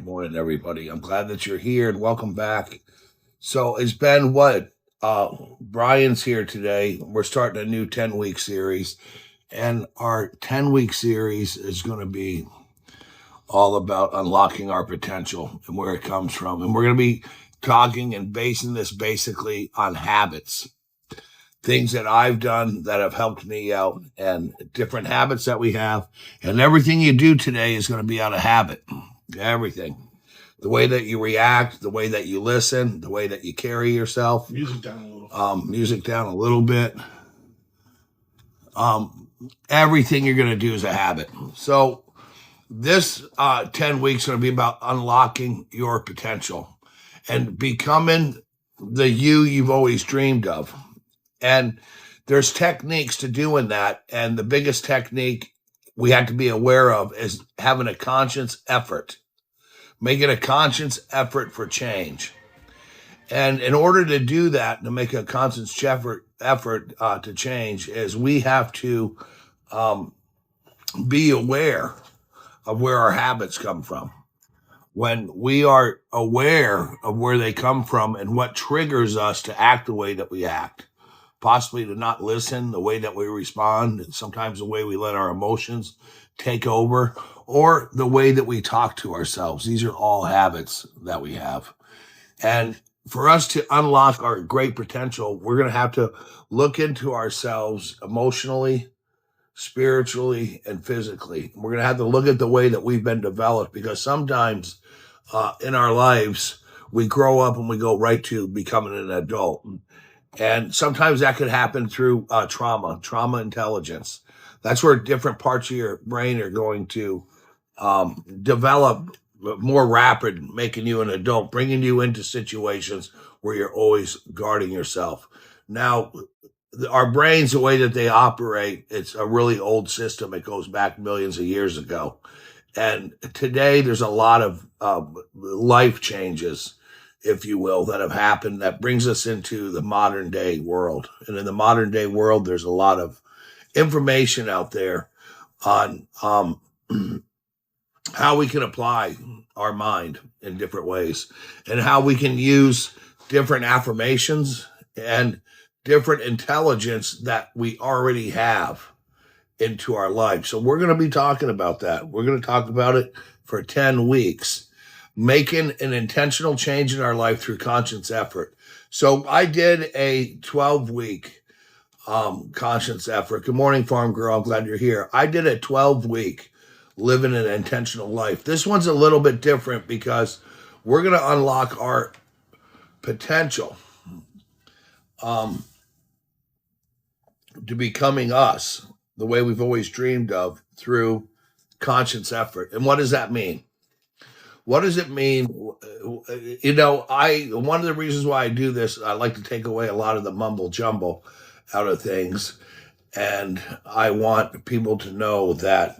Good morning, everybody. I'm glad that you're here and welcome back. So it's been what? Brian's here today. We're starting a new 10-week series, and our 10-week series is going to be all about unlocking our potential and where it comes from. And we're going to be talking and basing this basically on habits, things that I've done that have helped me out, and different habits that we have. And everything you do today is going to be out of habit. Everything. The way that you react, the way that you listen, the way that you carry yourself. Music down a little. Music down a little bit. Everything you're going to do is a habit. So this 10 weeks is going to be about unlocking your potential and becoming the you've always dreamed of. And there's techniques to doing that. And the biggest technique we have to be aware of is having a conscious effort, making a conscious effort for change. And in order to do that, to make a conscious effort to change, is we have to be aware of where our habits come from. When we are aware of where they come from and what triggers us to act the way that we act, possibly to not listen, the way that we respond, sometimes the way we let our emotions take over, or the way that we talk to ourselves. These are all habits that we have. And for us to unlock our great potential, we're going to have to look into ourselves emotionally, spiritually, and physically. We're going to have to look at the way that we've been developed, because sometimes in our lives, we grow up and we go right to becoming an adult. And sometimes that could happen through trauma intelligence. That's where different parts of your brain are going to develop more rapid, making you an adult, bringing you into situations where you're always guarding yourself. Now, our brains, the way that they operate, it's a really old system. It goes back millions of years ago. And today there's a lot of life changes, if you will, that have happened that brings us into the modern day world. And in the modern day world, there's a lot of information out there on how we can apply our mind in different ways, and how we can use different affirmations and different intelligence that we already have into our life. So we're going to be talking about that. We're going to talk about it for 10 weeks, making an intentional change in our life through conscious effort. So I did a 12-week conscious effort. Good morning, Farm Girl. I'm glad you're here. I did a 12-week living an intentional life. This one's a little bit different because we're going to unlock our potential to becoming us, the way we've always dreamed of, through conscious effort. And what does that mean? What does it mean? You know, one of the reasons why I do this, I like to take away a lot of the mumble jumble out of things. And I want people to know that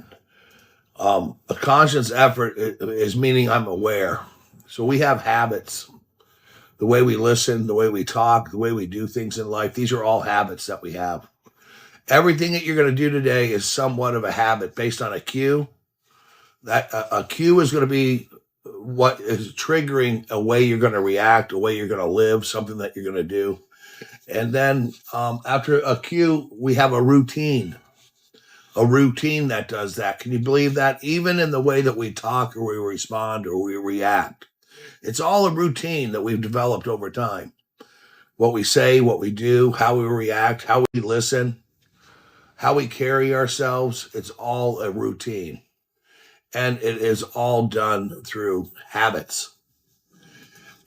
a conscious effort is meaning I'm aware. So we have habits, the way we listen, the way we talk, the way we do things in life. These are all habits that we have. Everything that you're going to do today is somewhat of a habit based on a cue. That a cue is going to be what is triggering a way you're going to react, a way you're going to live, something that you're going to do. And then after a cue, we have a routine that does that. Can you believe that? Even in the way that we talk or we respond or we react, it's all a routine that we've developed over time. What we say, what we do, how we react, how we listen, how we carry ourselves, it's all a routine. And it is all done through habits.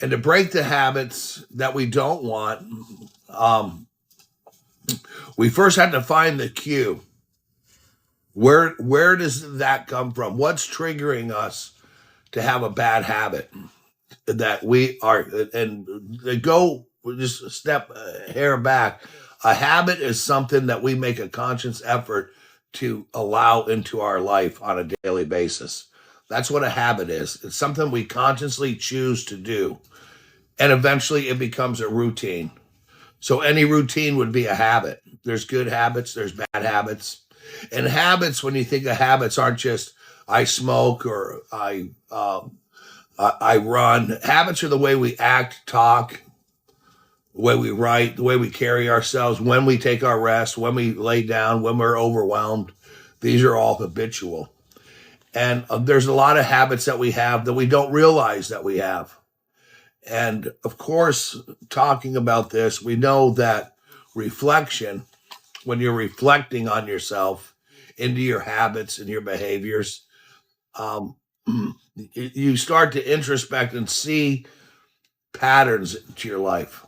And to break the habits that we don't want, we first have to find the cue. Where does that come from? What's triggering us to have a bad habit that we are, and to go just a step hair back, a habit is something that we make a conscious effort to allow into our life on a daily basis. That's what a habit is. It's something we consciously choose to do. And eventually it becomes a routine. So any routine would be a habit. There's good habits, there's bad habits. And habits, when you think of habits, aren't just I smoke or I I run. Habits are the way we act, talk, the way we write, the way we carry ourselves, when we take our rest, when we lay down, when we're overwhelmed. These are all habitual. And there's a lot of habits that we have that we don't realize that we have. And of course, talking about this, we know that reflection, when you're reflecting on yourself into your habits and your behaviors, um, you start to introspect and see patterns to your life.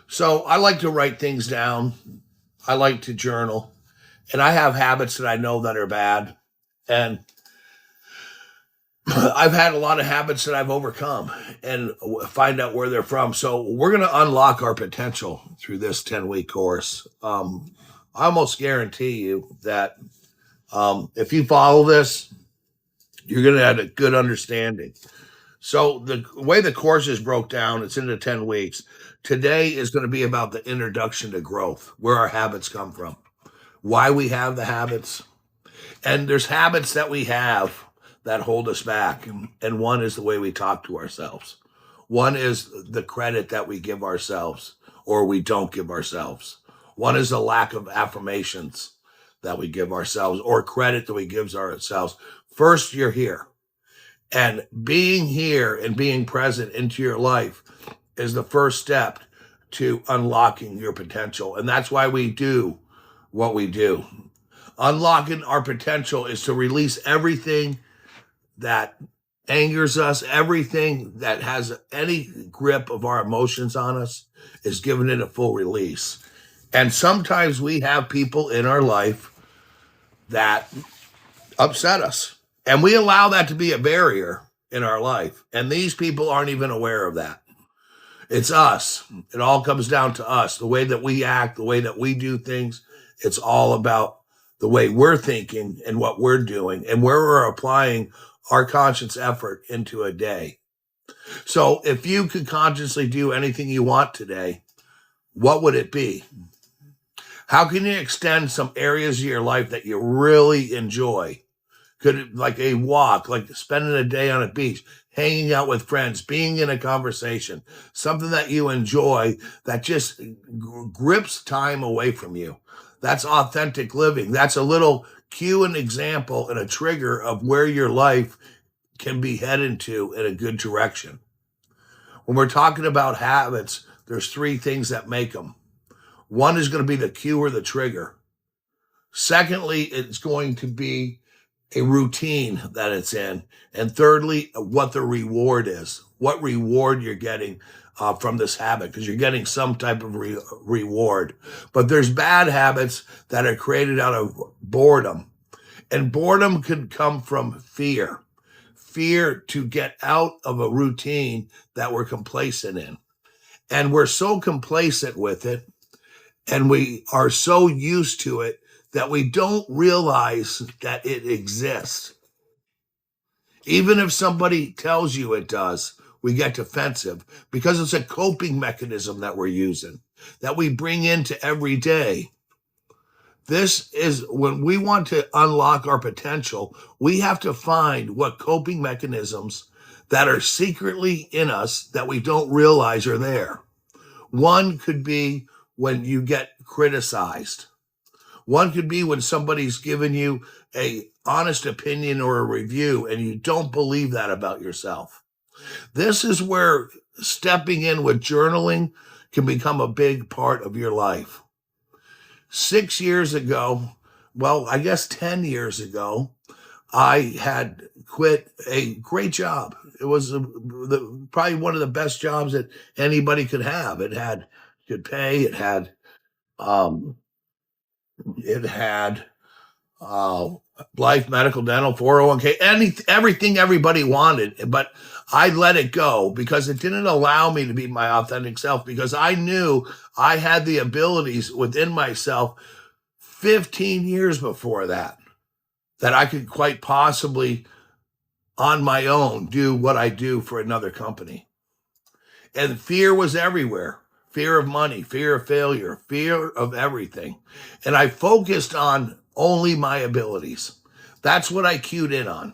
So I like to write things down. I like to journal. And I have habits that I know that are bad. And I've had a lot of habits that I've overcome and find out where they're from. So we're going to unlock our potential through this 10-week course. I almost guarantee you that if you follow this, you're going to have a good understanding. So the way the course is broke down, it's into 10 weeks. Today is going to be about the introduction to growth, where our habits come from, why we have the habits. And there's habits that we have that hold us back. And one is the way we talk to ourselves. One is the credit that we give ourselves or we don't give ourselves. One is the lack of affirmations that we give ourselves or credit that we give ourselves. First, you're here. And being here and being present into your life is the first step to unlocking your potential. And that's why we do what we do. Unlocking our potential is to release everything that angers us, everything that has any grip of our emotions on us is giving it a full release. And sometimes we have people in our life that upset us. And we allow that to be a barrier in our life. And these people aren't even aware of that. It's us. It all comes down to us. The way that we act, the way that we do things, it's all about the way we're thinking and what we're doing and where we're applying our conscious effort into a day. So if you could consciously do anything you want today, what would it be? How can you extend some areas of your life that you really enjoy? Could it like a walk, like spending a day on a beach, hanging out with friends, being in a conversation, something that you enjoy that just grips time away from you. That's authentic living. That's a little cue and example and a trigger of where your life can be headed to in a good direction. When we're talking about habits, there's three things that make them. One is going to be the cue or the trigger. Secondly, it's going to be a routine that it's in. And thirdly, what the reward is, what reward you're getting from this habit, because you're getting some type of reward. But there's bad habits that are created out of boredom. And boredom could come from fear to get out of a routine that we're complacent in. And we're so complacent with it, and we are so used to it that we don't realize that it exists. Even if somebody tells you it does, we get defensive because it's a coping mechanism that we're using, that we bring into every day. This is when we want to unlock our potential, we have to find what coping mechanisms that are secretly in us that we don't realize are there. One could be when you get criticized. One could be when somebody's given you a honest opinion or a review and you don't believe that about yourself. This is where stepping in with journaling can become a big part of your life. 6 years ago, well, I guess 10 years ago, I had quit a great job. It was probably one of the best jobs that anybody could have. It had good pay. Um, it had life, medical, dental, 401k, everything everybody wanted. But I let it go because it didn't allow me to be my authentic self, because I knew I had the abilities within myself 15 years before that I could quite possibly on my own do what I do for another company. And fear was everywhere. Fear of money, fear of failure, fear of everything. And I focused on only my abilities. That's what I cued in on.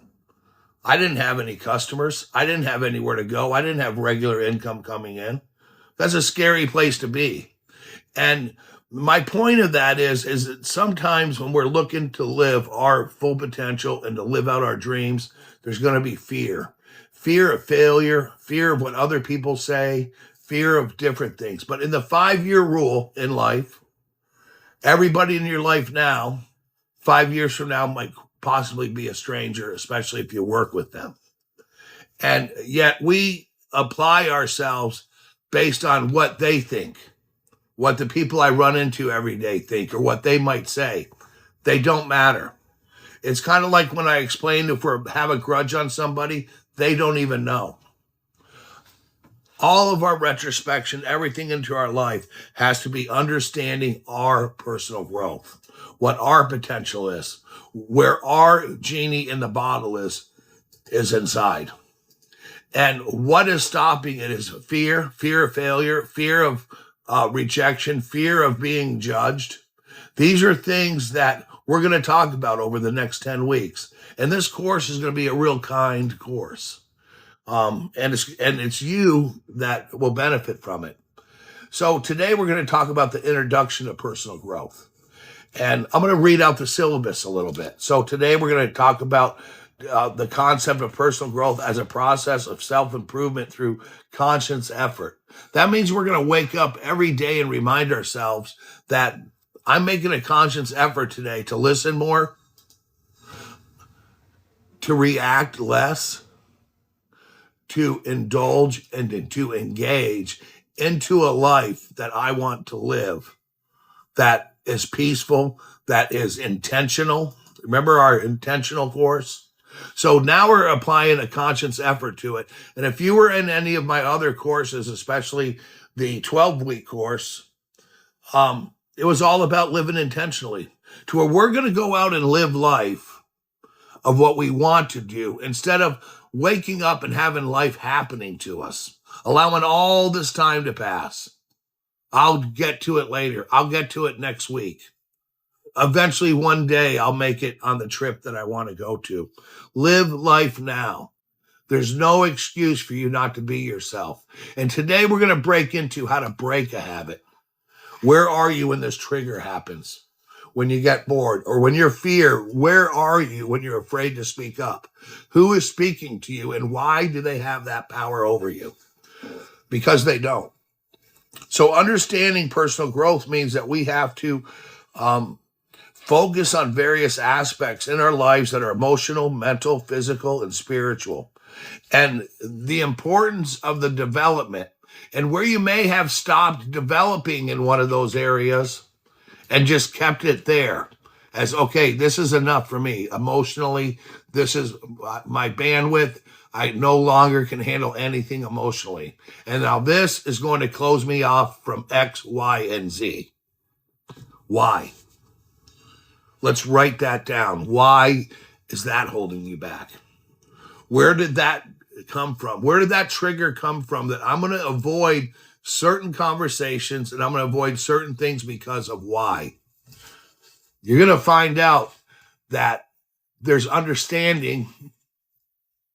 I didn't have any customers. I didn't have anywhere to go. I didn't have regular income coming in. That's a scary place to be. And my point of that is that sometimes when we're looking to live our full potential and to live out our dreams, there's going to be fear of failure, fear of what other people say, fear of different things. But in the 5-year rule in life, everybody in your life now, 5 years from now, might possibly be a stranger, especially if you work with them. And yet we apply ourselves based on what they think, what the people I run into every day think, or what they might say. They don't matter. It's kind of like when I explain if we have a grudge on somebody, they don't even know. All of our retrospection, everything into our life has to be understanding our personal growth, what our potential is, where our genie in the bottle is inside. And what is stopping it is fear of failure, fear of rejection, fear of being judged. These are things that we're going to talk about over the next 10 weeks. And this course is going to be a real kind course. And it's you that will benefit from it. So today we're going to talk about the introduction of personal growth. And I'm going to read out the syllabus a little bit. So today we're going to talk about the concept of personal growth as a process of self-improvement through conscious effort. That means we're going to wake up every day and remind ourselves that I'm making a conscious effort today to listen more, to react less, to indulge and to engage into a life that I want to live, that is peaceful, that is intentional. Remember our intentional course? So now we're applying a conscious effort to it. And if you were in any of my other courses, especially the 12-week course, it was all about living intentionally, to where we're going to go out and live life of what we want to do instead of waking up and having life happening to us, allowing all this time to pass. I'll get to it later. I'll get to it next week. Eventually, one day, I'll make it on the trip that I want to go to. Live life now. There's no excuse for you not to be yourself. And today, we're going to break into how to break a habit. Where are you when this trigger happens? When you get bored or when you're fear, where are you when you're afraid to speak up? Who is speaking to you and why do they have that power over you? Because they don't. So understanding personal growth means that we have to focus on various aspects in our lives that are emotional, mental, physical, and spiritual. And the importance of the development and where you may have stopped developing in one of those areas and just kept it there as, okay, this is enough for me emotionally. This is my bandwidth. I no longer can handle anything emotionally. And now this is going to close me off from X, Y, and Z. Why? Let's write that down. Why is that holding you back? Where did that come from? Where did that trigger come from that I'm going to avoid certain conversations and I'm going to avoid certain things because of why? You're going to find out that there's understanding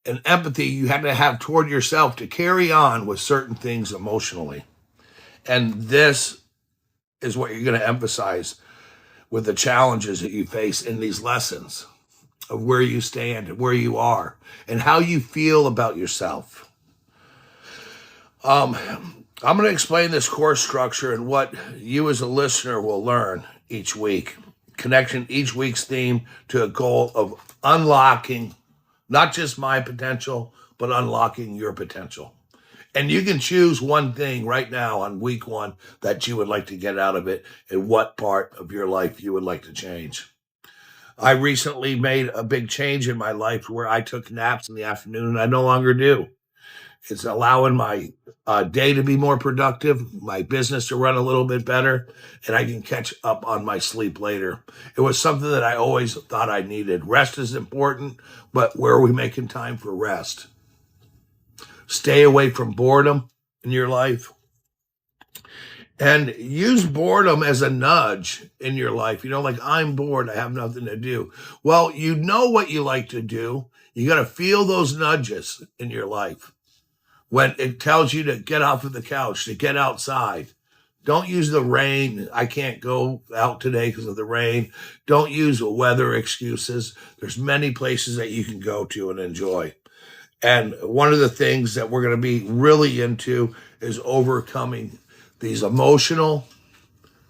and empathy you have to have toward yourself to carry on with certain things emotionally. And this is what you're going to emphasize with the challenges that you face in these lessons of where you stand and where you are and how you feel about yourself. I'm going to explain this course structure and what you as a listener will learn each week, connecting each week's theme to a goal of unlocking not just my potential, but unlocking your potential. And you can choose one thing right now on week 1 that you would like to get out of it and what part of your life you would like to change. I recently made a big change in my life where I took naps in the afternoon and I no longer do. It's allowing my day to be more productive, my business to run a little bit better, and I can catch up on my sleep later. It was something that I always thought I needed. Rest is important, but where are we making time for rest? Stay away from boredom in your life And use boredom as a nudge in your life. Like, I'm bored, I have nothing to do. Well, you know what you like to do. You got to feel those nudges in your life when it tells you to get off of the couch, to get outside. Don't use the rain. I can't go out today because of the rain. Don't use weather excuses. There's many places that you can go to and enjoy. And one of the things that we're going to be really into is overcoming these emotional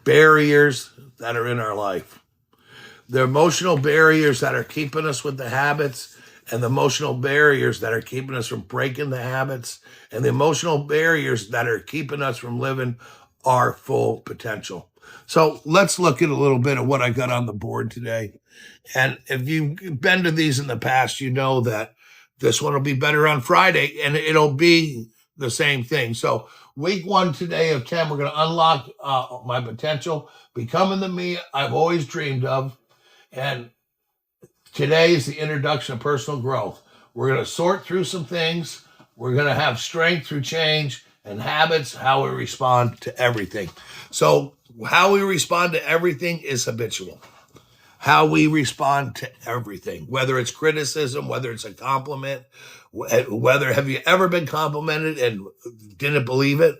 barriers that are in our life. The emotional barriers that are keeping us with the habits, and the emotional barriers that are keeping us from breaking the habits, and the emotional barriers that are keeping us from living our full potential. So let's look at a little bit of what I got on the board today. And if you've been to these in the past, you know that this one will be better on Friday, and it'll be the same thing. So week 1 today of 10, we're going to unlock my potential, becoming the me I've always dreamed of. And today is the introduction of personal growth. We're going to sort through some things. We're going to have strength through change, and habits, how we respond to everything. So how we respond to everything is habitual. How we respond to everything, whether it's criticism, whether it's a compliment, have you ever been complimented and didn't believe it?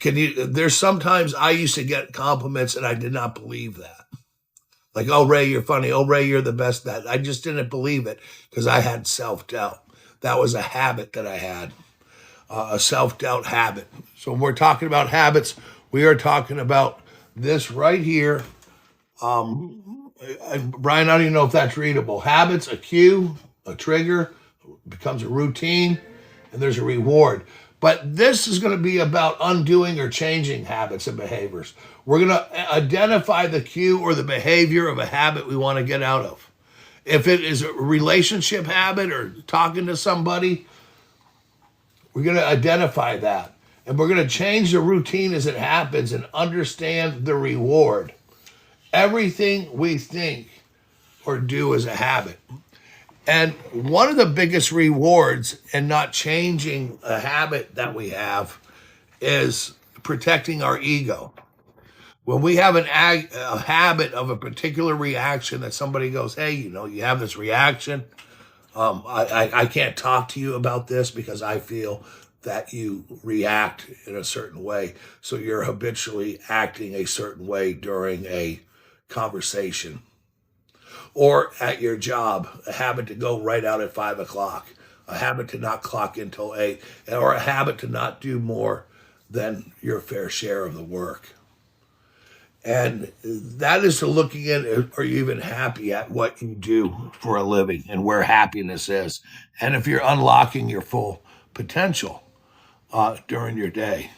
There's sometimes I used to get compliments and I did not believe that. Like, oh, Ray, you're funny. Oh, Ray, you're the best. That I just didn't believe it because I had self-doubt. That was a habit that I had, a self-doubt habit. So when we're talking about habits, we are talking about this right here. Brian, I don't even know if that's readable. Habits, a cue, a trigger, becomes a routine, and there's a reward. But this is going to be about undoing or changing habits and behaviors. We're going to identify the cue or the behavior of a habit we want to get out of. If it is a relationship habit or talking to somebody, we're going to identify that. And we're going to change the routine as it happens and understand the reward. Everything we think or do is a habit. And one of the biggest rewards in not changing a habit that we have is protecting our ego. When we have a habit of a particular reaction that somebody goes, hey, you have this reaction. I can't talk to you about this because I feel that you react in a certain way. So you're habitually acting a certain way during a conversation. Or at your job, a habit to go right out at 5 o'clock, a habit to not clock in till 8, or a habit to not do more than your fair share of the work. And that is to looking at, are you even happy at what you do for a living and where happiness is? And if you're unlocking your full potential during your day.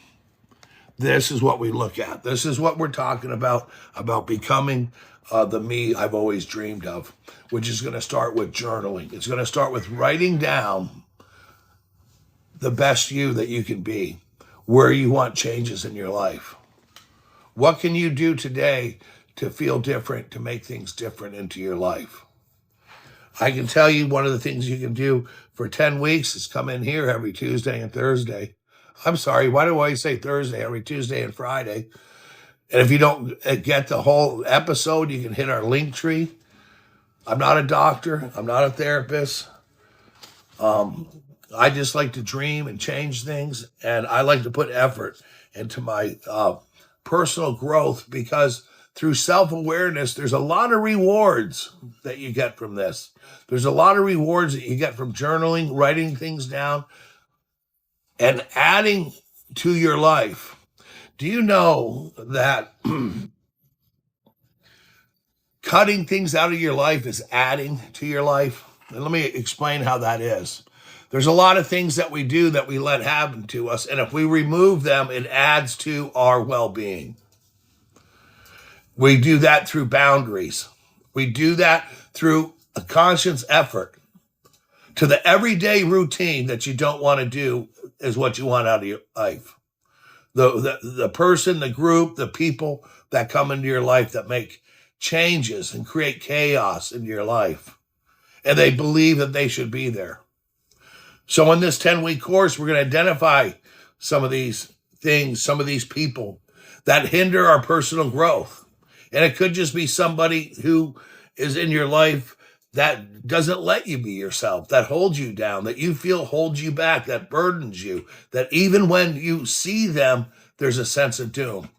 This is what we look at. This is what we're talking about becoming the me I've always dreamed of, which is going to start with journaling. It's going to start with writing down the best you that you can be, where you want changes in your life. What can you do today to feel different, to make things different into your life? I can tell you one of the things you can do for 10 weeks is come in here every Tuesday and Thursday. I'm sorry, why do I say Thursday? Every Tuesday and Friday. And if you don't get the whole episode, you can hit our link tree. I'm not a doctor. I'm not a therapist. I just like to dream and change things. And I like to put effort into my personal growth because through self-awareness, there's a lot of rewards that you get from this. There's a lot of rewards that you get from journaling, writing things down, and adding to your life. Do you know that cutting things out of your life is adding to your life? And let me explain how that is. There's a lot of things that we do that we let happen to us, and if we remove them, it adds to our well-being. We do that through boundaries. We do that through a conscious effort. To the everyday routine that you don't want to do is what you want out of your life. The person, the group, the people that come into your life that make changes and create chaos in your life. And they believe that they should be there. So in this 10-week course, we're going to identify some of these things, some of these people that hinder our personal growth. And it could just be somebody who is in your life that doesn't let you be yourself, that holds you down, that you feel holds you back, that burdens you, that even when you see them, there's a sense of doom.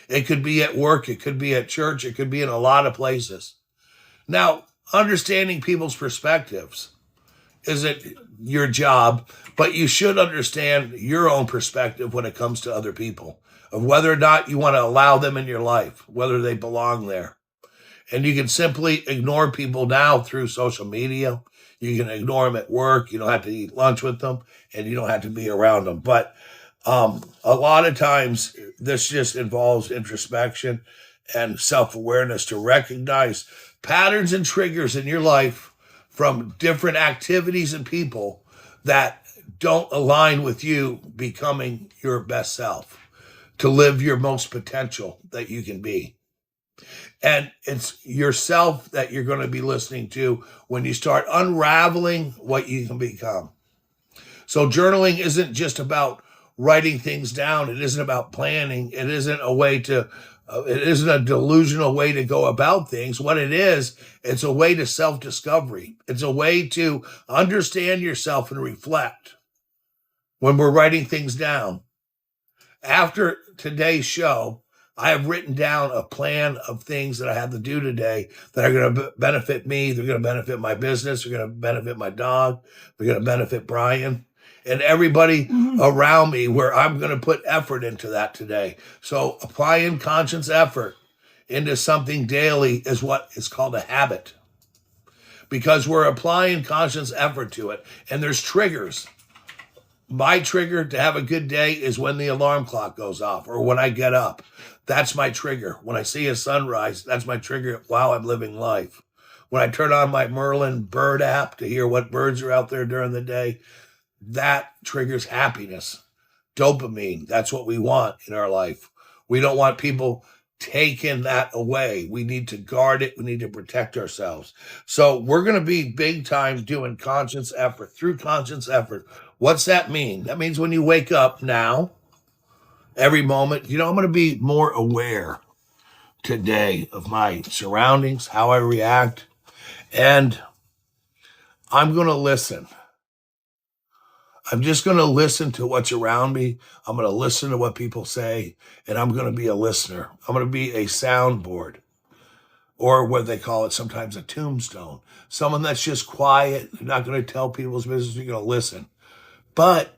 It could be at work, it could be at church, it could be in a lot of places. Now, understanding people's perspectives isn't your job, but you should understand your own perspective when it comes to other people, of whether or not you want to allow them in your life, whether they belong there. And you can simply ignore people now through social media. You can ignore them at work. You don't have to eat lunch with them, and you don't have to be around them. But a lot of times, this just involves introspection and self-awareness to recognize patterns and triggers in your life from different activities and people that don't align with you becoming your best self, to live your most potential that you can be. And it's yourself that you're going to be listening to when you start unraveling what you can become. So journaling isn't just about writing things down. It isn't about planning. It isn't a way to, it isn't a delusional way to go about things. What it is, it's a way to self-discovery. It's a way to understand yourself and reflect when we're writing things down. After today's show, I have written down a plan of things that I have to do today that are going to benefit me. They're going to benefit my business. They're going to benefit my dog. They're going to benefit Brian and everybody around me, where I'm going to put effort into that today. So applying conscious effort into something daily is what is called a habit, because we're applying conscious effort to it. And there's triggers. My trigger to have a good day is when the alarm clock goes off or when I get up. That's my trigger. When I see a sunrise, that's my trigger while I'm living life. When I turn on my Merlin bird app to hear what birds are out there during the day, that triggers happiness. Dopamine, that's what we want in our life. We don't want people taking that away. We need to guard it. We need to protect ourselves. So we're going to be big time doing conscious effort, through conscious effort. What's that mean? That means when you wake up now, every moment, I'm going to be more aware today of my surroundings, how I react, and I'm going to listen. I'm just going to listen to what's around me. I'm going to listen to what people say, and I'm going to be a listener. I'm going to be a soundboard, or what they call it sometimes, a tombstone. Someone that's just quiet. You're not going to tell people's business. You're going to listen. But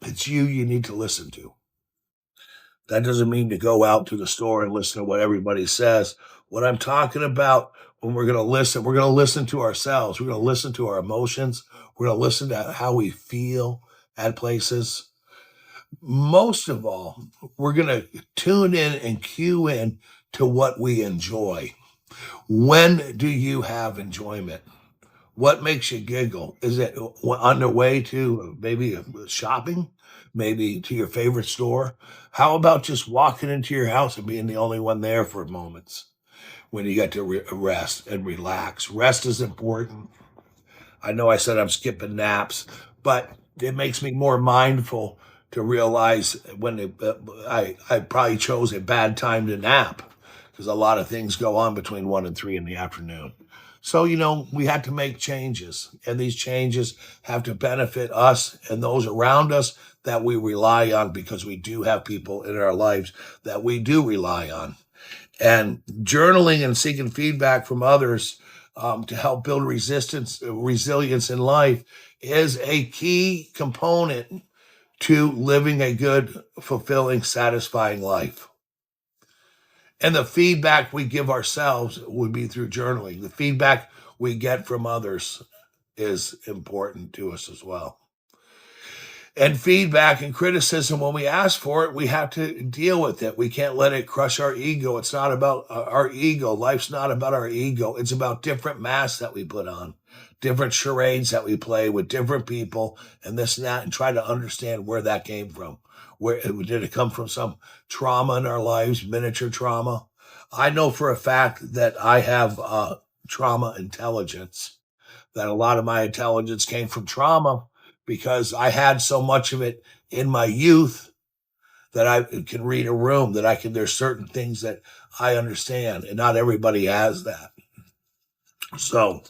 it's you need to listen to. That doesn't mean to go out to the store and listen to what everybody says. What I'm talking about, when we're going to listen to ourselves. We're going to listen to our emotions. We're going to listen to how we feel at places. Most of all, we're going to tune in and cue in to what we enjoy. When do you have enjoyment? What makes you giggle? Is it on the way to maybe shopping? Maybe to your favorite store? How about just walking into your house and being the only one there for moments when you get to rest and relax? Rest is important. I know I said I'm skipping naps, but it makes me more mindful to realize when I probably chose a bad time to nap, because a lot of things go on between 1 and 3 in the afternoon. So, we had to make changes, and these changes have to benefit us and those around us that we rely on, because we do have people in our lives that we do rely on. And journaling and seeking feedback from others to help build resilience in life is a key component to living a good, fulfilling, satisfying life. And the feedback we give ourselves would be through journaling. The feedback we get from others is important to us as well. And feedback and criticism, when we ask for it, we have to deal with it. We can't let it crush our ego. It's not about our ego. Life's not about our ego. It's about different masks that we put on, different charades that we play with different people, and this and that, and try to understand where that came from. Where did it come from? Some trauma in our lives, miniature trauma. I know for a fact that I have trauma intelligence, that a lot of my intelligence came from trauma, because I had so much of it in my youth that I can read a room, that I can, there's certain things that I understand, and not everybody has that. So,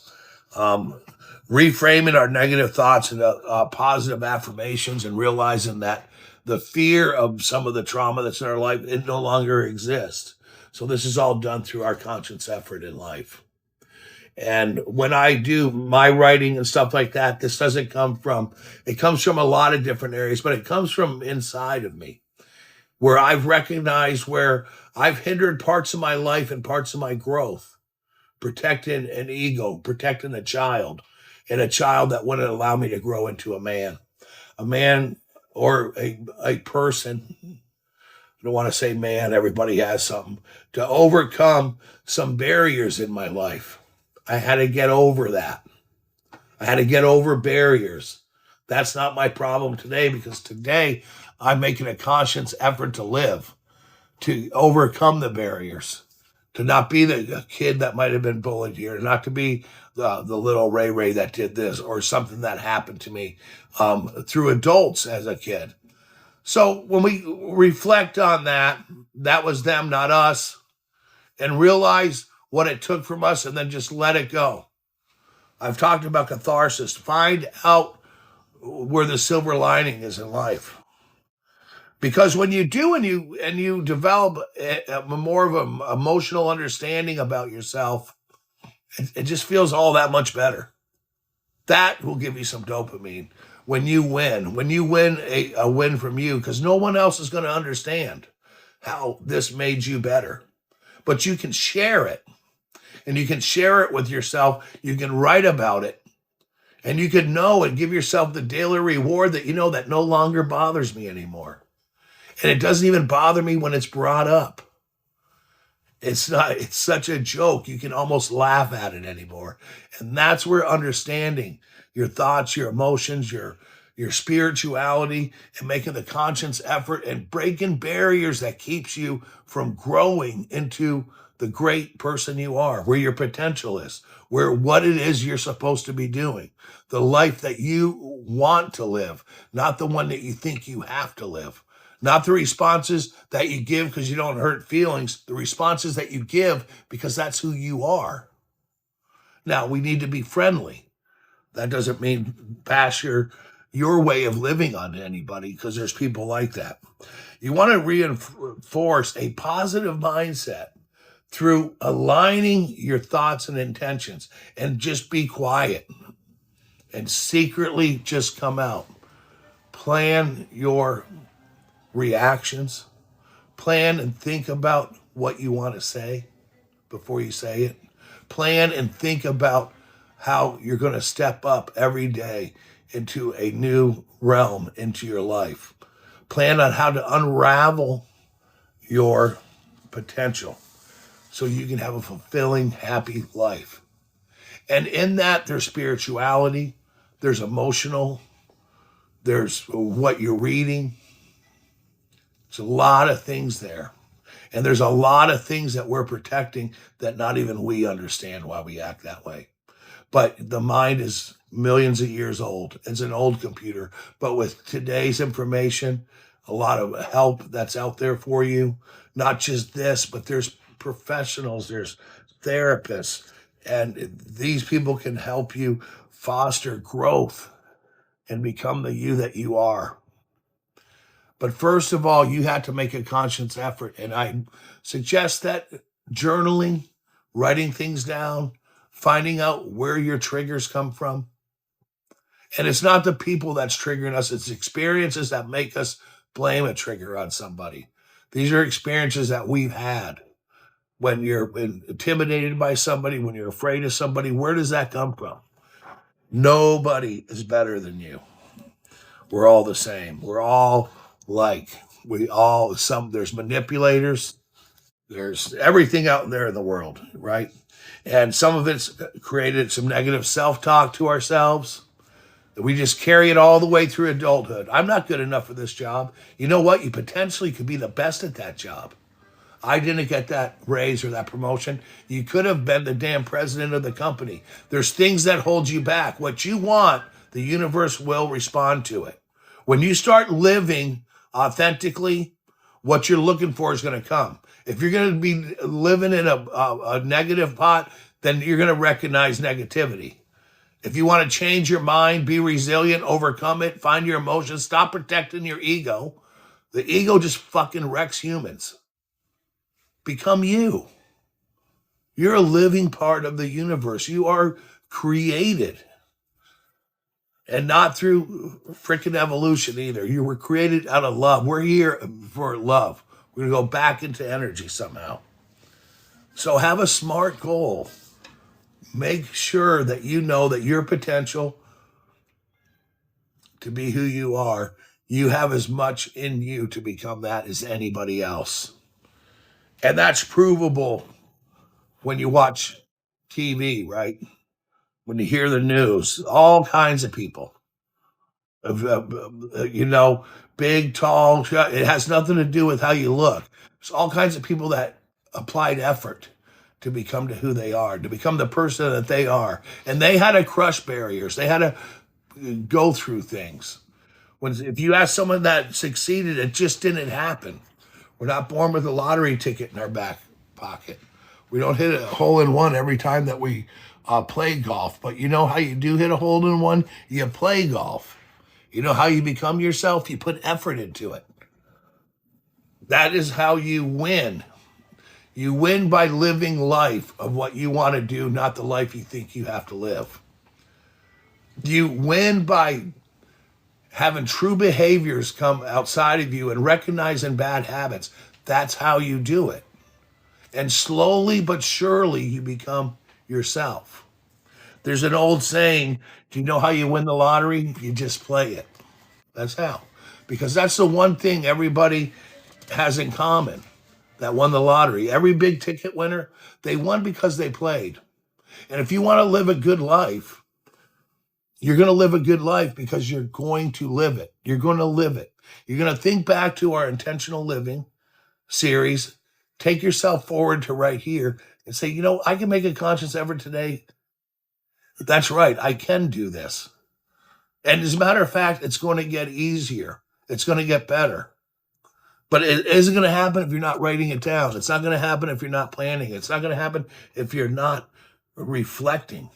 reframing our negative thoughts into positive affirmations, and realizing that the fear of some of the trauma that's in our life, it no longer exists. So this is all done through our conscious effort in life. And when I do my writing and stuff like that, this doesn't come from, it comes from a lot of different areas, but it comes from inside of me, where I've recognized where I've hindered parts of my life and parts of my growth, protecting an ego, protecting a child, and a child that wouldn't allow me to grow into a man or a person. I don't want to say man, everybody has something, to overcome some barriers in my life. I had to get over that. I had to get over barriers. That's not my problem today, because today I'm making a conscious effort to live, to overcome the barriers, to not be the kid that might have been bullied here, not to be the little Ray that did this, or something that happened to me through adults as a kid. So when we reflect on that, that was them, not us, and realize what it took from us, and then just let it go. I've talked about catharsis. Find out where the silver lining is in life. Because when you do, and you develop a more of an emotional understanding about yourself, it just feels all that much better. That will give you some dopamine when you win a win from you, because no one else is going to understand how this made you better. But you can share it, and you can share it with yourself. You can write about it, and you can know and give yourself the daily reward that that no longer bothers me anymore. And it doesn't even bother me when it's brought up. It's such a joke. You can almost laugh at it anymore. And that's where understanding your thoughts, your emotions, your spirituality, and making the conscious effort and breaking barriers that keeps you from growing into the great person you are, where your potential is, where what it is you're supposed to be doing, the life that you want to live, not the one that you think you have to live. Not the responses that you give because you don't hurt feelings, the responses that you give because that's who you are. Now, we need to be friendly. That doesn't mean pass your way of living on anybody, because there's people like that. You want to reinforce a positive mindset through aligning your thoughts and intentions, and just be quiet and secretly just come out. Plan your reactions. Plan and think about what you want to say before you say it. Plan and think about how you're going to step up every day into a new realm into your life. Plan on how to unravel your potential so you can have a fulfilling, happy life. And in that, there's spirituality, there's emotional, there's what you're reading. There's a lot of things there. And there's a lot of things that we're protecting that not even we understand why we act that way. But the mind is millions of years old. It's an old computer. But with today's information, a lot of help that's out there for you, not just this, but there's professionals, there's therapists, and these people can help you foster growth and become the you that you are. But first of all, you have to make a conscious effort. And I suggest that journaling, writing things down, finding out where your triggers come from. And it's not the people that's triggering us, it's experiences that make us blame a trigger on somebody. These are experiences that we've had. When you're intimidated by somebody, when you're afraid of somebody, where does that come from? Nobody is better than you. We're all the same. We're all there's manipulators, there's everything out there in the world, right? And some of it's created some negative self-talk to ourselves. We just carry it all the way through adulthood. I'm not good enough for this job. You know what? You potentially could be the best at that job. I didn't get that raise or that promotion. You could have been the damn president of the company. There's things that hold you back. What you want, the universe will respond to it. When you start living authentically, What you're looking for is going to come. If you're going to be living in a negative pot, then you're going to recognize negativity. If you want to change your mind, be resilient, overcome it, find your emotions, stop protecting your ego. The ego just fucking wrecks humans. Become you. You're a living part of the universe. You are created, and not through freaking evolution either. You were created out of love. We're here for love. We're going to go back into energy somehow. So have a smart goal. Make sure that you know that your potential to be who you are, you have as much in you to become that as anybody else. And that's provable when you watch TV, right? When you hear the news, all kinds of people, you know, big, tall, it has nothing to do with how you look. There's all kinds of people that applied effort to become to who they are, to become the person that they are. And they had to crush barriers. They had to go through things. If you ask someone that succeeded, it just didn't happen. We're not born with a lottery ticket in our back pocket. We don't hit a hole in one every time that we play golf. But you know how you do hit a hole in one? You play golf. You know how you become yourself? You put effort into it. That is how you win. You win by living life of what you want to do, not the life you think you have to live. You win by having true behaviors come outside of you and recognizing bad habits. That's how you do it. And slowly but surely you become yourself. There's an old saying, do you know how you win the lottery? You just play it. That's how. Because that's the one thing everybody has in common that won the lottery. Every big ticket winner, they won because they played. And if you want to live a good life, you're going to live a good life because you're going to live it. You're going to live it. You're going to think back to our intentional living series, take yourself forward to right here and say, you know, I can make a conscious effort today. That's right. I can do this. And as a matter of fact, it's going to get easier. It's going to get better. But it isn't going to happen if you're not writing it down. It's not going to happen if you're not planning. It's not going to happen if you're not reflecting.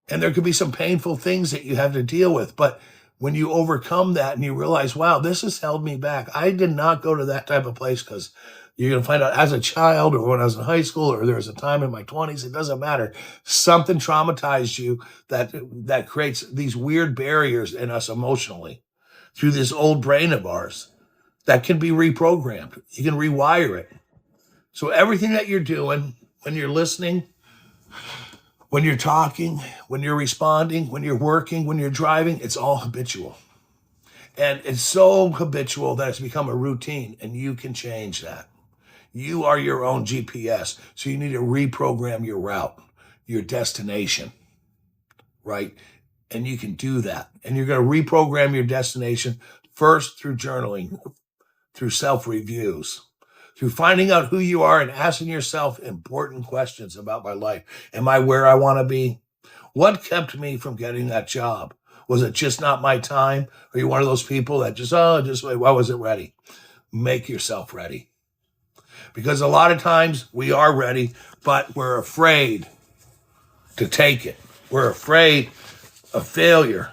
And there could be some painful things that you have to deal with. But when you overcome that and you realize, wow, this has held me back. I did not go to that type of place, because you're going to find out as a child or when I was in high school or there was a time in my 20s, it doesn't matter. Something traumatized you that creates these weird barriers in us emotionally through this old brain of ours that can be reprogrammed. You can rewire it. So everything that you're doing, when you're listening, when you're talking, when you're responding, when you're working, when you're driving, it's all habitual. And it's so habitual that it's become a routine, and you can change that. You are your own GPS. So you need to reprogram your route, your destination, right? And you can do that. And you're going to reprogram your destination first through journaling, through self-reviews, through finding out who you are and asking yourself important questions about my life. Am I where I want to be? What kept me from getting that job? Was it just not my time? Are you one of those people that I wasn't ready? Make yourself ready. Because a lot of times we are ready, but we're afraid to take it. We're afraid of failure.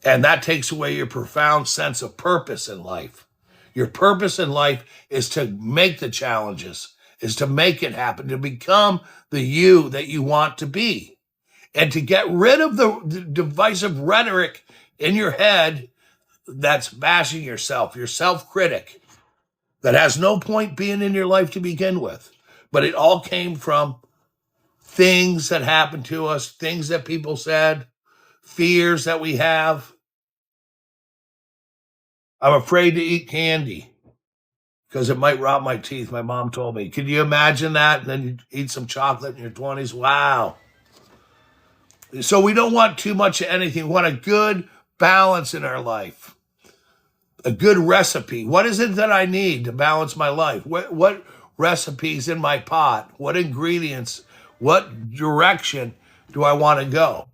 And that takes away your profound sense of purpose in life. Your purpose in life is to make the challenges, is to make it happen, to become the you that you want to be, and to get rid of the divisive rhetoric in your head that's bashing yourself, your self-critic, that has no point being in your life to begin with. But it all came from things that happened to us, things that people said, fears that we have. I'm afraid to eat candy because it might rot my teeth. My mom told me. Can you imagine that? And then you eat some chocolate in your 20s. Wow. So we don't want too much of anything. We want a good balance in our life, a good recipe. What is it that I need to balance my life? What recipes in my pot? What ingredients? What direction do I want to go?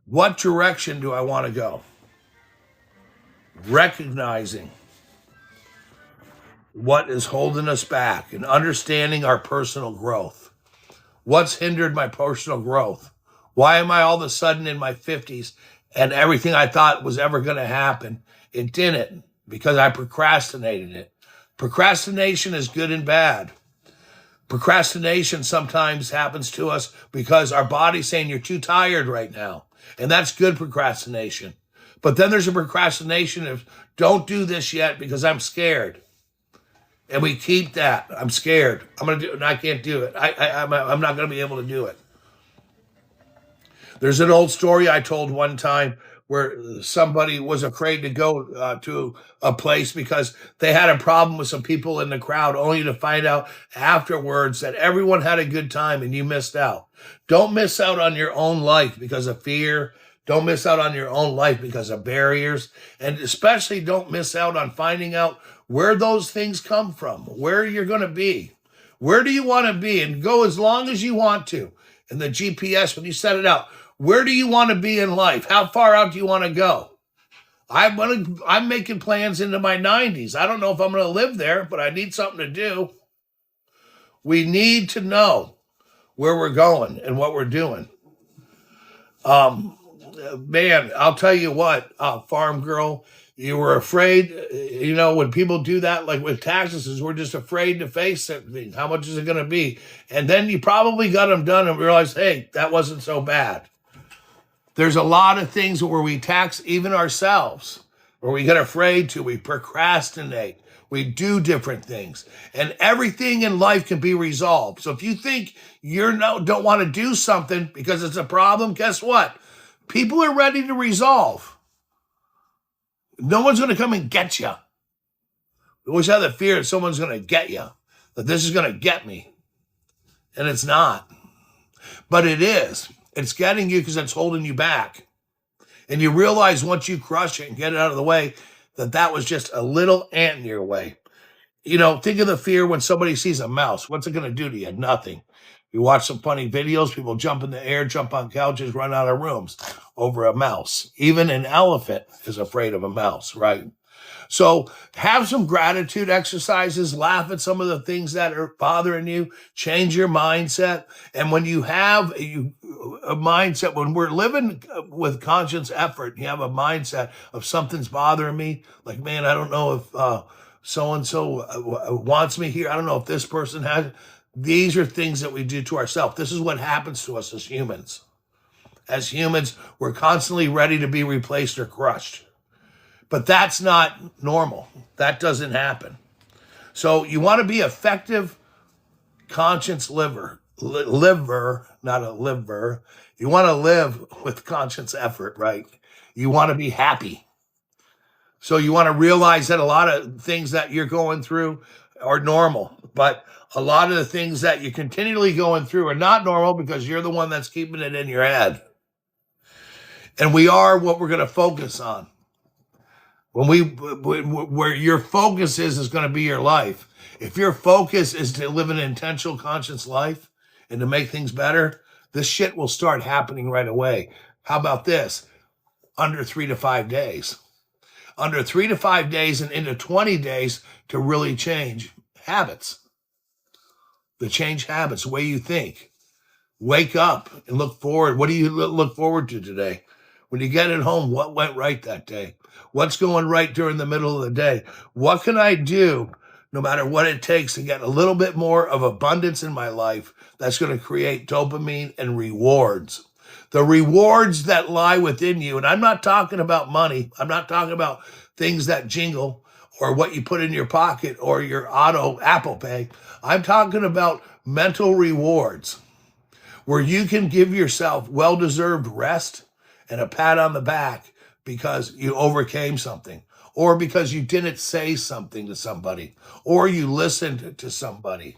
What direction do I want to go? Recognizing what is holding us back and understanding our personal growth. What's hindered my personal growth? Why am I all of a sudden in my 50s and everything I thought was ever going to happen, it didn't, because I procrastinated it. Procrastination is good and bad. Procrastination sometimes happens to us because our body's saying you're too tired right now. And that's good procrastination. But then there's a procrastination of don't do this yet because I'm scared. And we keep that. I'm scared. I'm going to do it and I can't do it. I'm not going to be able to do it. There's an old story I told one time where somebody was afraid to go to a place because they had a problem with some people in the crowd, only to find out afterwards that everyone had a good time and you missed out. Don't miss out on your own life because of fear. Don't miss out on your own life because of barriers. And especially don't miss out on finding out where those things come from, where you're going to be. Where do you want to be? And go as long as you want to. And the GPS, when you set it out, where do you want to be in life? How far out do you want to go? I'm making plans into my 90s. I don't know if I'm going to live there, but I need something to do. We need to know where we're going and what we're doing. Man, I'll tell you what, farm girl, you were afraid, when people do that, like with taxes, we're just afraid to face everything. How much is it going to be? And then you probably got them done and realized, hey, that wasn't so bad. There's a lot of things where we tax even ourselves, where we get afraid to, we procrastinate, we do different things, and everything in life can be resolved. So if you think don't want to do something because it's a problem, guess what? People are ready to resolve. No one's going to come and get you. We always have the fear that someone's going to get you, that this is going to get me. And it's not. But it is. It's getting you because it's holding you back. And you realize once you crush it and get it out of the way, that was just a little ant in your way. Think of the fear when somebody sees a mouse. What's it going to do to you? Nothing. You watch some funny videos, people jump in the air, jump on couches, run out of rooms over a mouse. Even an elephant is afraid of a mouse, right? So have some gratitude exercises, laugh at some of the things that are bothering you, change your mindset. And when you have a mindset, when we're living with conscious effort, you have a mindset of something's bothering me, like, man, I don't know if so-and-so wants me here. I don't know if this person has. These are things that we do to ourselves. This is what happens to us as humans. As humans, we're constantly ready to be replaced or crushed. But that's not normal. That doesn't happen. So you want to be effective, conscious liver, not a liver. You want to live with conscious effort, right? You want to be happy. So you want to realize that a lot of things that you're going through are normal, but a lot of the things that you're continually going through are not normal because you're the one that's keeping it in your head. And we are what we're going to focus on. Where your focus is going to be your life. If your focus is to live an intentional, conscious life and to make things better, this shit will start happening right away. How about this? Under 3 to 5 days. Under 3 to 5 days and into 20 days to really change habits. To change habits, the way you think. Wake up and look forward. What do you look forward to today? When you get at home, what went right that day? What's going right during the middle of the day? What can I do, no matter what it takes, to get a little bit more of abundance in my life that's going to create dopamine and rewards? The rewards that lie within you. And I'm not talking about money. I'm not talking about things that jingle or what you put in your pocket or your auto Apple Pay. I'm talking about mental rewards where you can give yourself well-deserved rest and a pat on the back because you overcame something, or because you didn't say something to somebody, or you listened to somebody.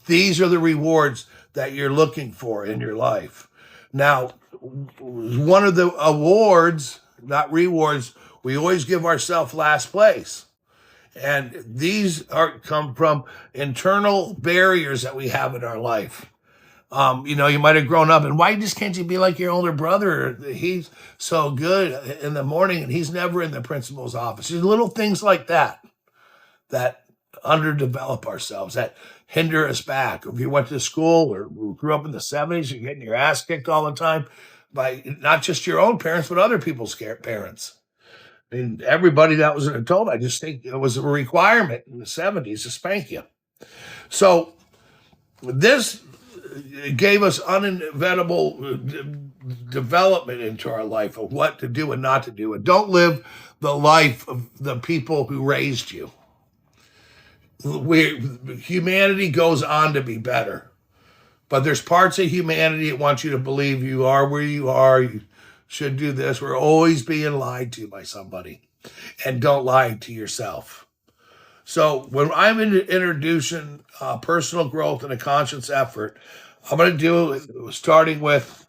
These are the rewards that you're looking for in your life. Now, one of the awards, not rewards, we always give ourselves last place. And these come from internal barriers that we have in our life. You might have grown up and why can't you be like your older brother? He's so good in the morning and he's never in the principal's office. There's little things like that that underdevelop ourselves, that hinder us back. If you went to school or grew up in the 70s, you're getting your ass kicked all the time by not just your own parents, but other people's parents. I mean, everybody that was an adult, I just think it was a requirement in the 70s to spank you. So this gave us uninventable development into our life of what to do and not to do. And don't live the life of the people who raised you. Humanity goes on to be better, but there's parts of humanity that want you to believe you are where you are. You should do this. We're always being lied to by somebody, and don't lie to yourself. So when I'm introducing personal growth and a conscious effort, I'm going to do it starting with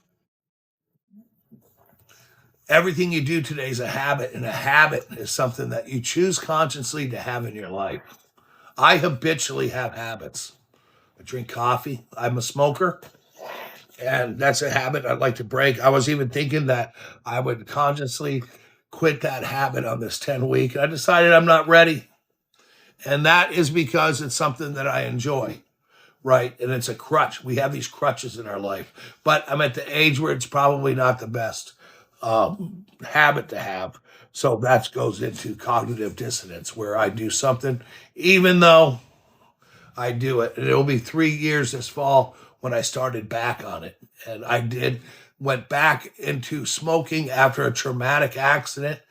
everything you do today is a habit, and a habit is something that you choose consciously to have in your life. I habitually have habits. I drink coffee. I'm a smoker, and that's a habit I'd like to break. I was even thinking that I would consciously quit that habit on this 10-week. I decided I'm not ready. And that is because it's something that I enjoy, right? And it's a crutch. We have these crutches in our life. But I'm at the age where it's probably not the best habit to have. So that goes into cognitive dissonance, where I do something even though I do it. And it'll be 3 years this fall when I started back on it. And I went back into smoking after a traumatic accident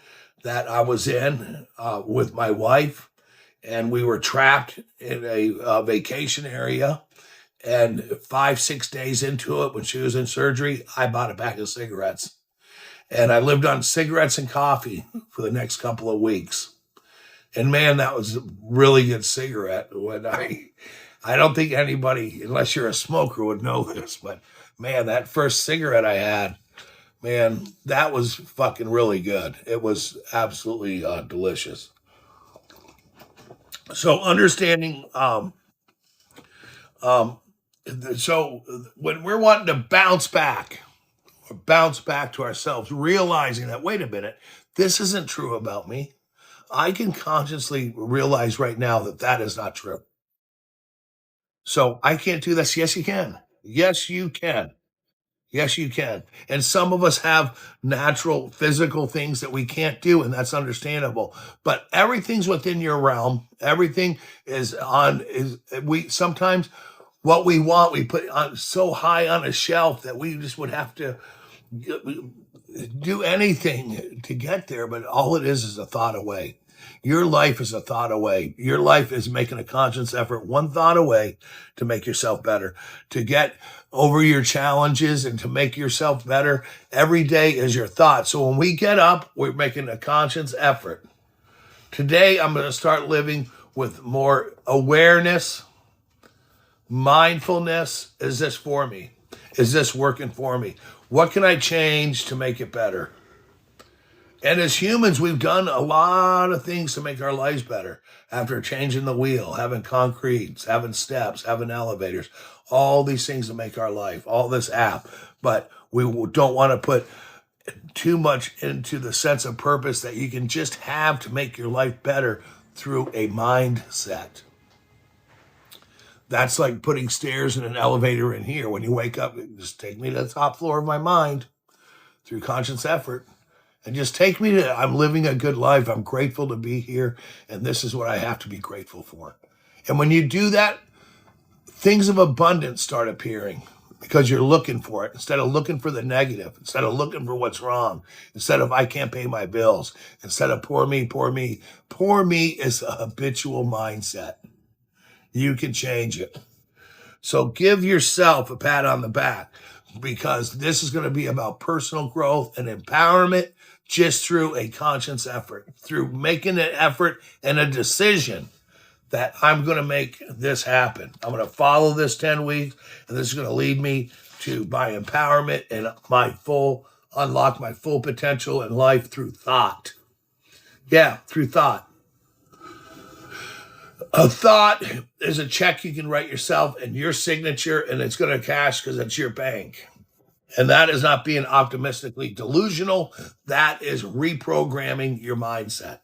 that I was in with my wife. And we were trapped in a vacation area. And 5-6 days into it, when she was in surgery, I bought a pack of cigarettes. And I lived on cigarettes and coffee for the next couple of weeks. And man, that was a really good cigarette. When I don't think anybody, unless you're a smoker, would know this. But man, that first cigarette I had, man, that was fucking really good. It was absolutely delicious. So understanding, so when we're wanting to bounce back to ourselves, realizing that, wait a minute, this isn't true about me. I can consciously realize right now that that is not true. So I can't do this. Yes, you can. Yes, you can. Yes, you can. And some of us have natural physical things that we can't do, and that's understandable. But everything's within your realm. Everything we sometimes what we want, we put on so high on a shelf that we just would have to do anything to get there. But all it is a thought away. Your life is a thought away. Your life is making a conscious effort, one thought away, to make yourself better, to get over your challenges and to make yourself better. Every day is your thought. So when we get up, we're making a conscious effort. Today, I'm going to start living with more awareness, mindfulness. Is this for me? Is this working for me? What can I change to make it better? And as humans, we've done a lot of things to make our lives better. After changing the wheel, having concretes, having steps, having elevators, all these things to make our life, all this app. But we don't want to put too much into the sense of purpose that you can just have to make your life better through a mindset. That's like putting stairs in an elevator in here. When you wake up, just take me to the top floor of my mind through conscious effort. And just take me to, I'm living a good life. I'm grateful to be here. And this is what I have to be grateful for. And when you do that, things of abundance start appearing because you're looking for it. Instead of looking for the negative, instead of looking for what's wrong, instead of I can't pay my bills, instead of poor me, poor me. Poor me is a habitual mindset. You can change it. So give yourself a pat on the back, because this is going to be about personal growth and empowerment just through a conscious effort, through making an effort and a decision that I'm going to make this happen. I'm going to follow this 10 weeks, and this is going to lead me to my empowerment and unlock my full potential in life through thought. Yeah, through thought. A thought is a check you can write yourself and your signature, and it's going to cash because it's your bank. And that is not being optimistically delusional. That is reprogramming your mindset.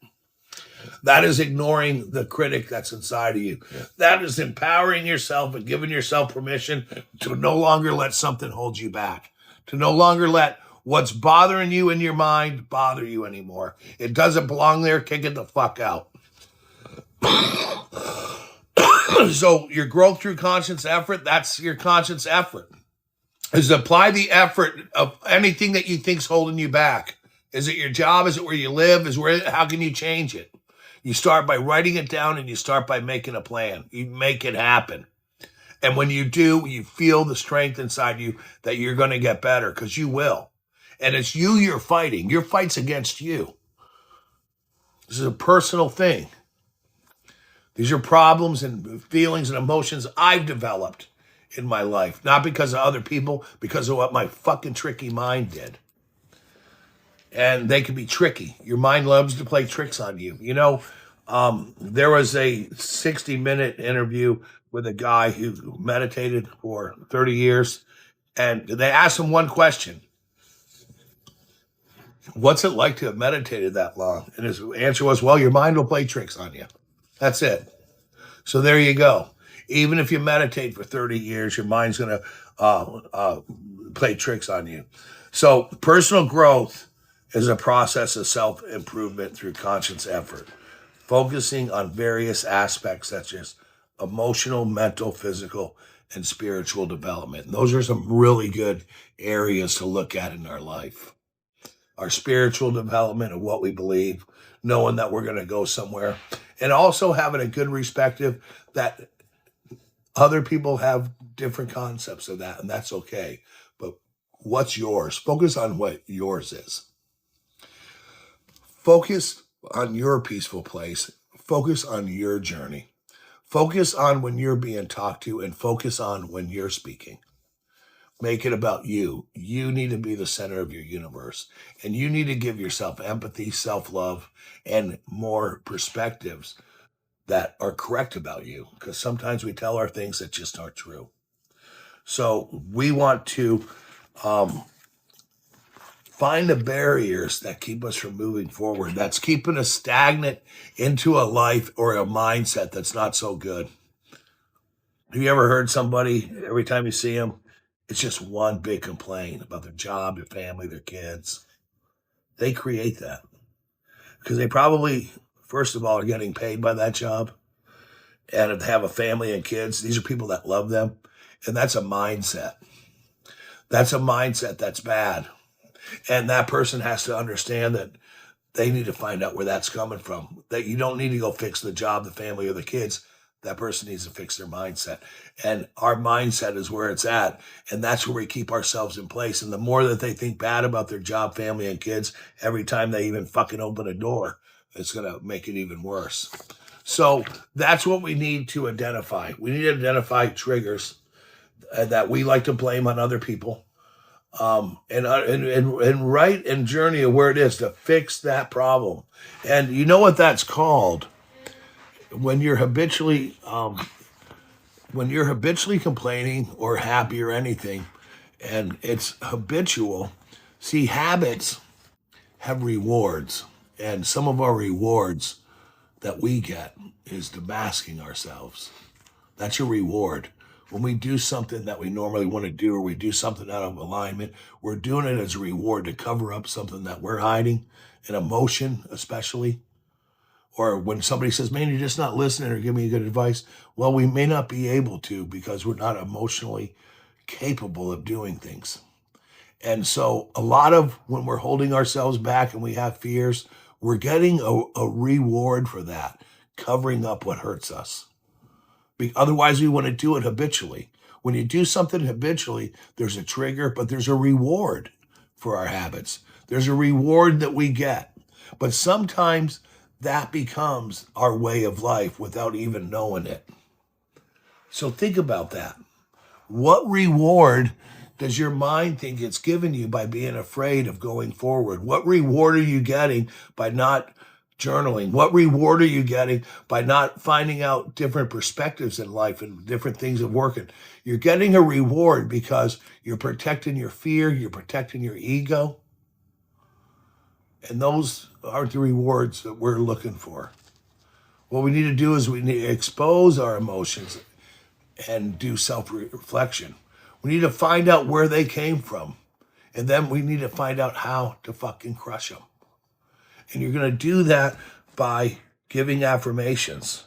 That is ignoring the critic that's inside of you. That is empowering yourself and giving yourself permission to no longer let something hold you back, to no longer let what's bothering you in your mind bother you anymore. It doesn't belong there. Kick it the fuck out. So your growth through conscious effort, that's your conscious effort, is apply the effort of anything that you think's holding you back. Is it your job? Is it where you live? How can you change it? You start by writing it down, and you start by making a plan. You make it happen. And when you do, you feel the strength inside you that you're going to get better, because you will. And it's you're fighting. Your fight's against you. This is a personal thing. These are problems and feelings and emotions I've developed in my life, not because of other people, because of what my fucking tricky mind did. And they can be tricky. Your mind loves to play tricks on you. You know, there was a 60-minute interview with a guy who meditated for 30 years, and they asked him one question. What's it like to have meditated that long? And his answer was, well, your mind will play tricks on you. That's it. So there you go. Even if you meditate for 30 years, your mind's going to play tricks on you. So personal growth is a process of self-improvement through conscious effort, focusing on various aspects such as emotional, mental, physical, and spiritual development. And those are some really good areas to look at in our life. Our spiritual development of what we believe, knowing that we're going to go somewhere, and also having a good perspective that other people have different concepts of that, and that's okay. But what's yours? Focus on what yours is. Focus on your peaceful place. Focus on your journey. Focus on when you're being talked to, and focus on when you're speaking. Make it about you. You need to be the center of your universe. And you need to give yourself empathy, self-love, and more perspectives that are correct about you. Because sometimes we tell our things that just aren't true. So we want to find the barriers that keep us from moving forward. That's keeping us stagnant into a life or a mindset that's not so good. Have you ever heard somebody, every time you see them, it's just one big complaint about their job, their family, their kids? They create that because they probably, first of all, are getting paid by that job. And if they have a family and kids, these are people that love them. And that's a mindset. That's a mindset that's bad. And that person has to understand that they need to find out where that's coming from. That you don't need to go fix the job, the family, or the kids. That person needs to fix their mindset. And our mindset is where it's at. And that's where we keep ourselves in place. And the more that they think bad about their job, family, and kids, every time they even fucking open a door, it's going to make it even worse. So that's what we need to identify. We need to identify triggers that we like to blame on other people. And write and journey of where it is to fix that problem. And you know what that's called? When you're habitually complaining or happy or anything, and it's habitual. See, habits have rewards, and some of our rewards that we get is demasking ourselves. That's your reward. When we do something that we normally want to do, or we do something out of alignment, we're doing it as a reward to cover up something that we're hiding, an emotion especially. Or when somebody says, man, you're just not listening or giving me good advice. Well, we may not be able to because we're not emotionally capable of doing things. And so a lot of when we're holding ourselves back and we have fears, we're getting a reward for that, covering up what hurts us. Otherwise, we want to do it habitually. When you do something habitually, there's a trigger, but there's a reward for our habits. There's a reward that we get. But sometimes that becomes our way of life without even knowing it. So think about that. What reward does your mind think it's given you by being afraid of going forward? What reward are you getting by not journaling? What reward are you getting by not finding out different perspectives in life and different things of working? You're getting a reward because you're protecting your fear, you're protecting your ego. And those aren't the rewards that we're looking for. What we need to do is we need to expose our emotions and do self-reflection. We need to find out where they came from. And then we need to find out how to fucking crush them. And you're going to do that by giving affirmations.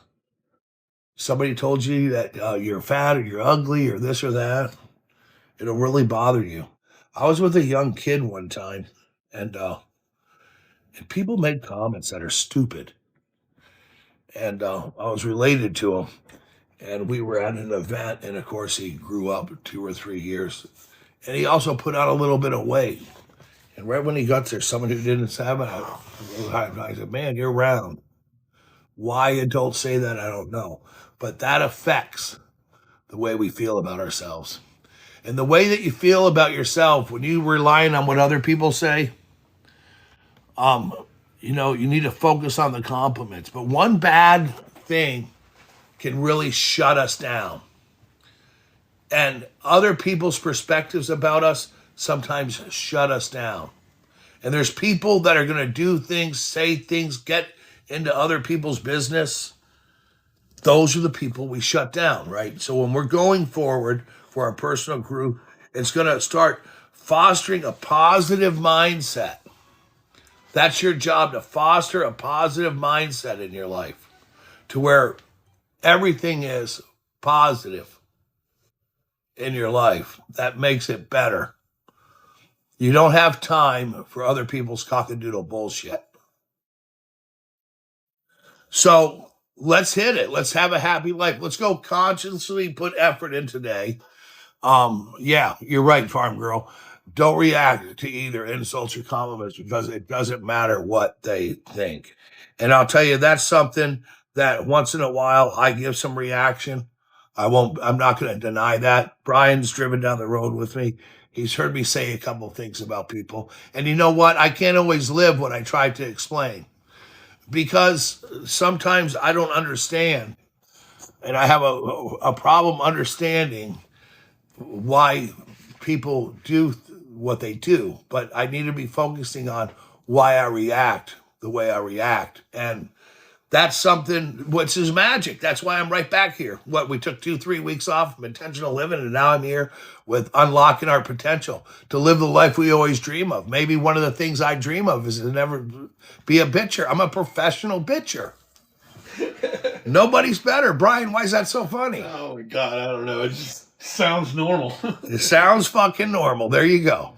Somebody told you that you're fat or you're ugly or this or that. It'll really bother you. I was with a young kid one time, and people made comments that are stupid. And I was related to him, and we were at an event, and of course he grew up 2 or 3 years, and he also put on a little bit of weight. And right when he got there, someone who didn't have it, I said, "Man, you're round." Why adults say that, I don't know, but that affects the way we feel about ourselves. And the way that you feel about yourself when you relying on what other people say, you need to focus on the compliments. But one bad thing can really shut us down. And other people's perspectives about us sometimes shut us down. And there's people that are going to do things, say things, get into other people's business. Those are the people we shut down, right? So when we're going forward for our personal group, it's going to start fostering a positive mindset. That's your job, to foster a positive mindset in your life to where everything is positive in your life. That makes it better. You don't have time for other people's cockadoodle bullshit. So let's hit it. Let's have a happy life. Let's go consciously put effort in today. Yeah, you're right, farm girl. Don't react to either insults or compliments because it doesn't matter what they think. And I'll tell you, that's something that once in a while I give some reaction. I'm not going to deny that. Brian's driven down the road with me. He's heard me say a couple of things about people. And you know what? I can't always live what I try to explain because sometimes I don't understand. And I have a problem understanding why people do what they do, but I need to be focusing on why I react the way I react. And that's something which is magic. That's why I'm right back here. We took 2-3 weeks off from intentional living, and now I'm here with unlocking our potential to live the life we always dream of. Maybe one of the things I dream of is to never be a bitcher. I'm a professional bitcher. Nobody's better. Brian, why is that so funny? Oh my God, I don't know. It just sounds normal. It sounds fucking normal. There you go.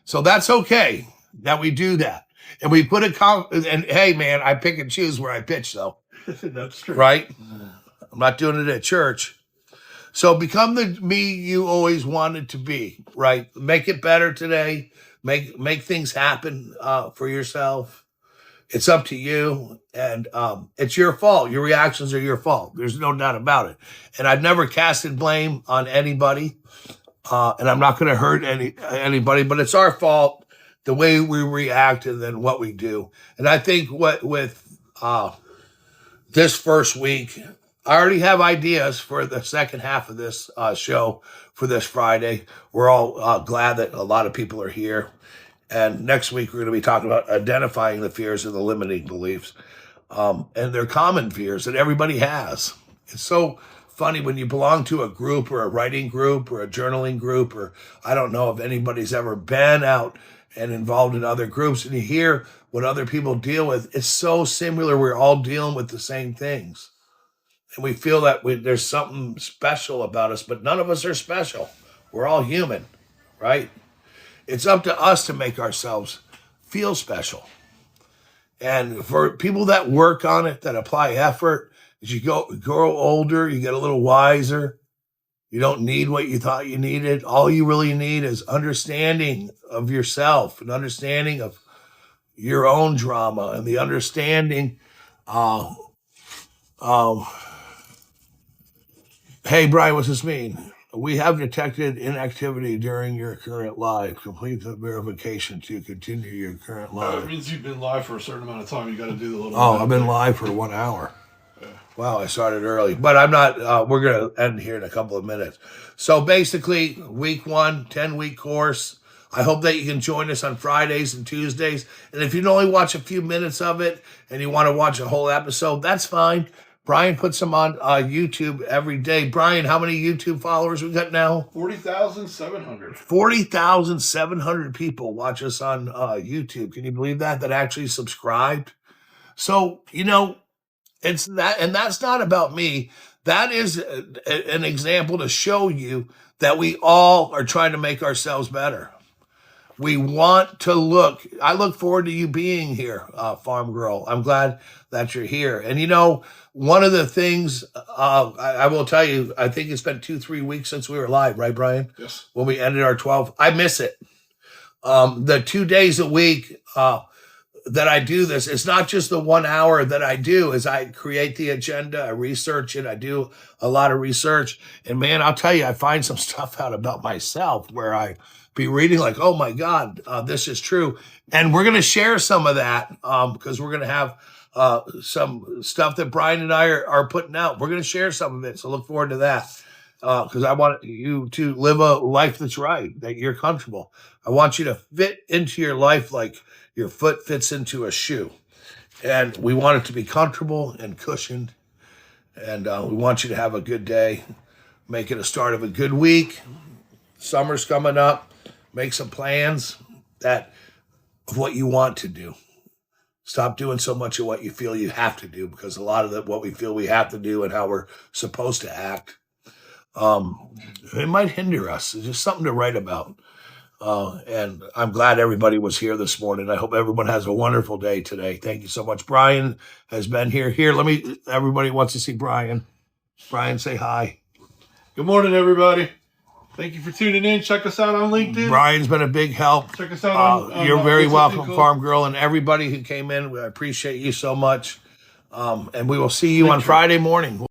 So that's okay that we do that. And we put and hey, man, I pick and choose where I pitch, though. That's true. Right? I'm not doing it at church. So become the me you always wanted to be, right? Make it better today. Make things happen for yourself. It's up to you, and it's your fault. Your reactions are your fault. There's no doubt about it. And I've never casted blame on anybody, and I'm not going to hurt anybody, but it's our fault, the way we react and then what we do. And I think with this first week, I already have ideas for the second half of this show for this Friday. We're all glad that a lot of people are here. And next week, we're going to be talking about identifying the fears and the limiting beliefs. And they're common fears that everybody has. It's so funny when you belong to a group or a writing group or a journaling group, or I don't know if anybody's ever been out and involved in other groups, and you hear what other people deal with. It's so similar. We're all dealing with the same things. And we feel that there's something special about us, but none of us are special. We're all human, right? It's up to us to make ourselves feel special. And for people that work on it, that apply effort, as you grow older, you get a little wiser. You don't need what you thought you needed. All you really need is understanding of yourself, and understanding of your own drama, and the understanding. Hey, Brian, what's this mean? We have detected inactivity during your current live. Complete the verification to continue your current live. It means you've been live for a certain amount of time. You got to do the little. Oh, I've been live for 1 hour. Yeah. Wow, I started early, but I'm not. We're going to end here in a couple of minutes. So basically, week 1, 10-week course, I hope that you can join us on Fridays and Tuesdays. And if you can only watch a few minutes of it and you want to watch a whole episode, that's fine. Brian puts them on YouTube every day. Brian, how many YouTube followers we got now? 40,700. 40,700 people watch us on YouTube. Can you believe that? That actually subscribed. So, it's that, and that's not about me. That is an example to show you that we all are trying to make ourselves better. We want to I look forward to you being here, Farm Girl. I'm glad that you're here. And one of the things I will tell you, I think it's been 2-3 weeks since we were live, right, Brian? Yes. When we ended our 12. I miss it. The 2 days a week that I do this, it's not just the 1 hour that I do, is I create the agenda, I research it, I do a lot of research. And man, I'll tell you, I find some stuff out about myself where I be reading like, oh my God, this is true. And we're going to share some of that because we're going to have some stuff that Brian and I are putting out. We're going to share some of it. So look forward to that because I want you to live a life that's right, that you're comfortable. I want you to fit into your life like your foot fits into a shoe. And we want it to be comfortable and cushioned. And we want you to have a good day. Make it a start of a good week. Summer's coming up. Make some plans of what you want to do. Stop doing so much of what you feel you have to do, because a lot of what we feel we have to do and how we're supposed to act, it might hinder us. It's just something to write about. And I'm glad everybody was here this morning. I hope everyone has a wonderful day today. Thank you so much. Brian has been here. Everybody wants to see Brian. Brian, say hi. Good morning, everybody. Thank you for tuning in. Check us out on LinkedIn. Brian's been a big help. Check us out on you're very welcome, Cool. Farm Girl, and everybody who came in. I appreciate you so much. And we will see you on Friday morning.